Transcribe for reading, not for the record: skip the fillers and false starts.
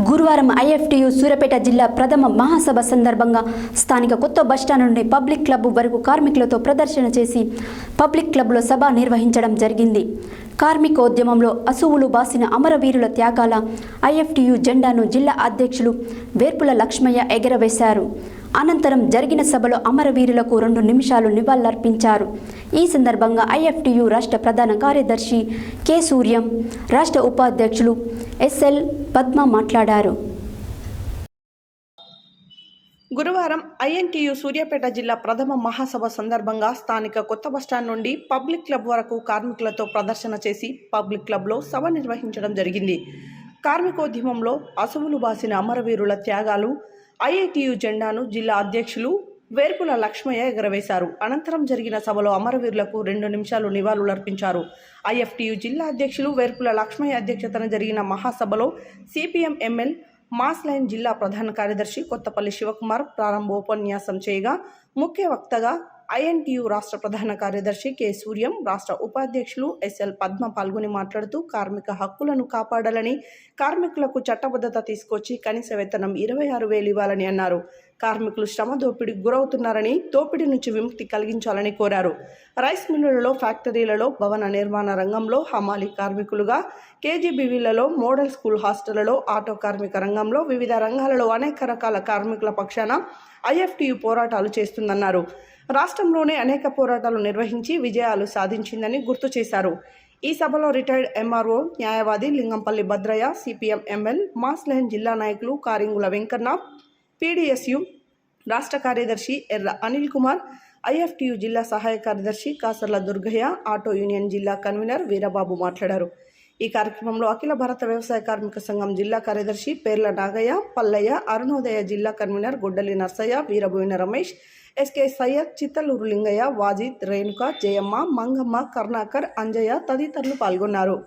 గురువారం ఐఎఫ్టియు సూర్యాపేట జిల్లా ప్రథమ మహాసభ సందర్భంగా స్థానిక కొత్త బస్టాండ్ నుండి పబ్లిక్ క్లబ్ వరకు కార్మికులతో ప్రదర్శన చేసి పబ్లిక్ క్లబ్లో సభ నిర్వహించడం జరిగింది. కార్మికోద్యమంలో అసువులు బాసిన అమరవీరుల త్యాగాల ఐఎఫ్టియు జెండాను జిల్లా అధ్యక్షులు వేర్పుల లక్ష్మయ్య ఎగరవేశారు. అనంతరం జరిగిన సభలో అమరవీరులకు 2 నిమిషాలు నివాళులర్పించారు. ఈ సందర్భంగా ఐఎఫ్టియు రాష్ట్ర ప్రధాన కార్యదర్శి కె సూర్యం, రాష్ట్ర ఉపాధ్యక్షులు ఎస్ఎల్ పద్మ మాట్లాడారు. గురువారం ఐఎన్టీయు సూర్యాపేట జిల్లా ప్రథమ మహాసభ సందర్భంగా స్థానిక కొత్త బస్టాండ్ నుండి పబ్లిక్ క్లబ్ వరకు కార్మికులతో ప్రదర్శన చేసి పబ్లిక్ క్లబ్లో సభ నిర్వహించడం జరిగింది. కార్మికోద్యమంలో అసువులు బాసిన అమరవీరుల త్యాగాలు ఐఐటియు జెండాను జిల్లా అధ్యక్షులు వేర్పుల లక్ష్మయ్య ఎగరవేశారు. అనంతరం జరిగిన సభలో అమరవీరులకు 2 నిమిషాలు నివాళులర్పించారు. ఐఎఫ్టియు జిల్లా అధ్యక్షులు వేర్పుల లక్ష్మయ్య అధ్యక్షతన జరిగిన మహాసభలో సిపిఎం ఎంఎల్ మాస్ లైన్ జిల్లా ప్రధాన కార్యదర్శి కొత్తపల్లి శివకుమార్ ప్రారంభోపన్యాసం చేయగా, ముఖ్య వక్తగా ఐఎన్టీయు రాష్ట్ర ప్రధాన కార్యదర్శి కె సూర్యం, రాష్ట్ర ఉపాధ్యక్షులు ఎస్ఎల్ పద్మ పాల్గొని మాట్లాడుతూ కార్మిక హక్కులను కాపాడాలని, కార్మికులకు చట్టబద్ధత తీసుకొచ్చి కనీస వేతనం 26,000 ఇవ్వాలని అన్నారు. కార్మికులు శ్రమ దోపిడీకి గురవుతున్నారని, దోపిడీ నుంచి విముక్తి కలిగించాలని కోరారు. రైస్ మిల్లులలో, ఫ్యాక్టరీలలో, భవన నిర్మాణ రంగంలో హమాలీ కార్మికులుగా, కేజీబీవీలలో, మోడల్ స్కూల్ హాస్టళ్లలో, ఆటో కార్మిక రంగంలో, వివిధ రంగాలలో అనేక రకాల కార్మికుల పక్షాన ఐఎఫ్టియు పోరాటాలు చేస్తుందన్నారు. రాష్ట్రంలోనే అనేక పోరాటాలు నిర్వహించి విజయాలు సాధించిందని గుర్తు చేశారు. ఈ సభలో రిటైర్డ్ ఎంఆర్ఓ, న్యాయవాది Lingampalli Bhadraiah, CPM ML mass line జిల్లా నాయకులు కారింగుల వెంకన్న, పీడీఎస్యు రాష్ట్ర కార్యదర్శి ఎర్ర అనిల్ కుమార్, ఐఎఫ్టియు జిల్లా సహాయ కార్యదర్శి కాసర్ల దుర్గయ్య, ఆటో యూనియన్ జిల్లా కన్వీనర్ వీరబాబు మాట్లాడారు. ఈ కార్యక్రమంలో అఖిల భారత వ్యవసాయ కార్మిక సంఘం జిల్లా కార్యదర్శి పేర్ల నాగయ్య, పల్లయ్య, అరుణోదయ జిల్లా కన్వీనర్ గుడ్డలి నర్సయ్య, వీరబోయిన రమేష్, ఎస్కే సయ్యద్, చిత్తలూరు లింగయ్య, వాజిద్, రేణుక, జయమ్మ, మంగమ్మ, కర్ణాకర్, అంజయ్య తదితరులు పాల్గొన్నారు.